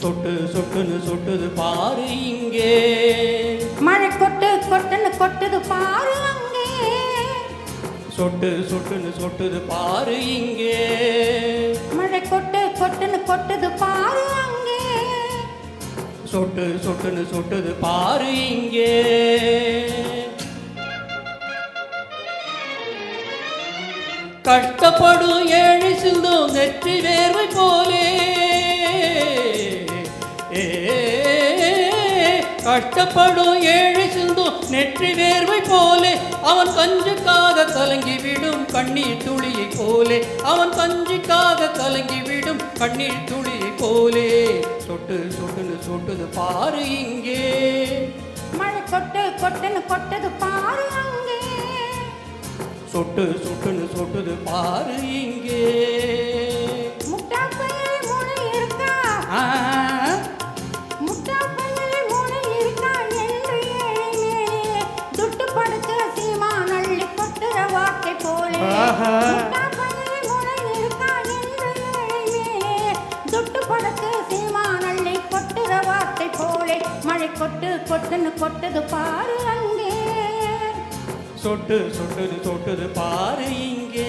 சொட்டு சொட்டுன்னு சொட்டுது பாரு இங்கே, மழை கொட்டு கொட்டுன்னு கொட்டுது பாரு அங்கே. சொட்டு சொட்டுன்னு சொட்டுது பாரு இங்கே, மழை கொட்டு கொட்டுன்னு கொட்டுது பாரு அங்கே. சொட்டு சொட்டுன்னு சொட்டுது பாரு இங்கே. கஷ்டப்படும் ஏழை சிந்தும் நெற்றி வேர்வை போலே, கஷ்டப்படும் ஏழை சிந்தும் நெற்றி வேர்வை போலே, அவன் கஞ்சுக்காக கலங்கிவிடும் கண்ணீர் துளியை போலே, அவன் கஞ்சிக்காக கலங்கிவிடும் கண்ணீர் துளியை போலே. சொட்டு சொட்டுன்னு சொட்டுது பாரு இங்கே, மழை கொட்டு கொட்டுன்னு கொட்டுது பாரு அங்கே. சொட்டு சொட்டுன்னு சொட்டுது பாரு இங்கே. முட்டா பையல் மூளை இருக்கா, முட்டா பையல் மூளை இருக்கா என்று ஏழை மேலே துட்டு படுத்த சீமா நள்ளி கொட்டுற வார்த்தை போலே. முட்டா பையல் மூளை இருக்கா என்று ஏழை மேலே துட்டு படுத்த சீமா நள்ளி கொட்டுற வார்த்தை போலே. மழை கொட்டு கொட்டுன்னு கொட்டுது பாரு அங்கே. சொட்டு சொட்டுன்னு சொட்டுது பாரு இங்கே.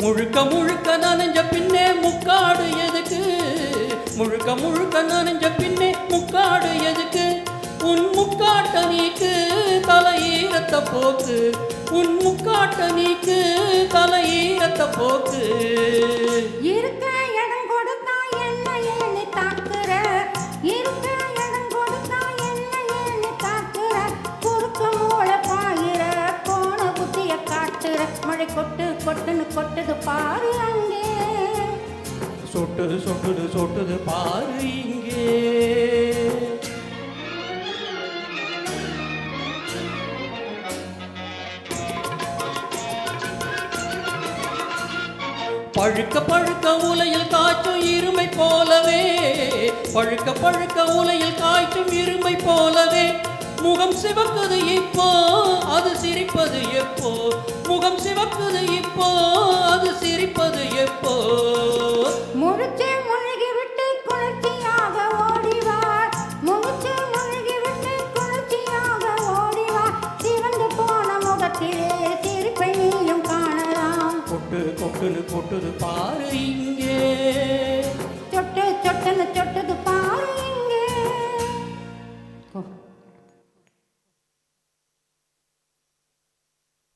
முழுக்க முழுக்க நனைஞ்ச பின்னே முக்காடு எதுக்கு, முழுக்க முழுக்க நனைஞ்ச பின்னே முக்காடு எதுக்கு, உன் முக்காட்ட நீக்கு தலையீரத்த போக்கு, உன் முக்காட்ட நீக்கு தலையீரத்த போக்கு. இருக்க இடம் கொடுத்தா என்ன ஏனி தாக்குற, இருக்க இடம் கொடுத்தா என்ன ஏனி தாக்குற, குறுக்க மூளை பாயிர கோண புத்திய காட்டுற. மழை கொட்டு கொட்டுன்னு கொட்டுது பாரு அங்கே. சொட்டு சொட்டுது சொட்டுது பாரு இங்கே. பழுக்க பழுக்க உலையில் காய்ச்சும் இருமை போலவே, பழுக்க பழுக்க உலையில் காய்ச்சும் இருமை போலவே, முகம் சிவக்குது இப்போ அது சிரிப்பது எப்போ, முகம் சிவக்குது இப்போ அது சிரிப்பது எப்போ. முழிச்சே முழுகி விட்டு குளிர்ச்சியாக ஓடிவார், முழிச்சே முழுகி விட்டு குளிர்ச்சியாக ஓடிவார், சிவந்து போன முகத்திலே சிரிப்பை நீயும் காணலாம். கொட்டு கொட்டுன்னு கொட்டுது பாரு இங்கே, சொட்டு சொட்டுன்னு சொட்டுது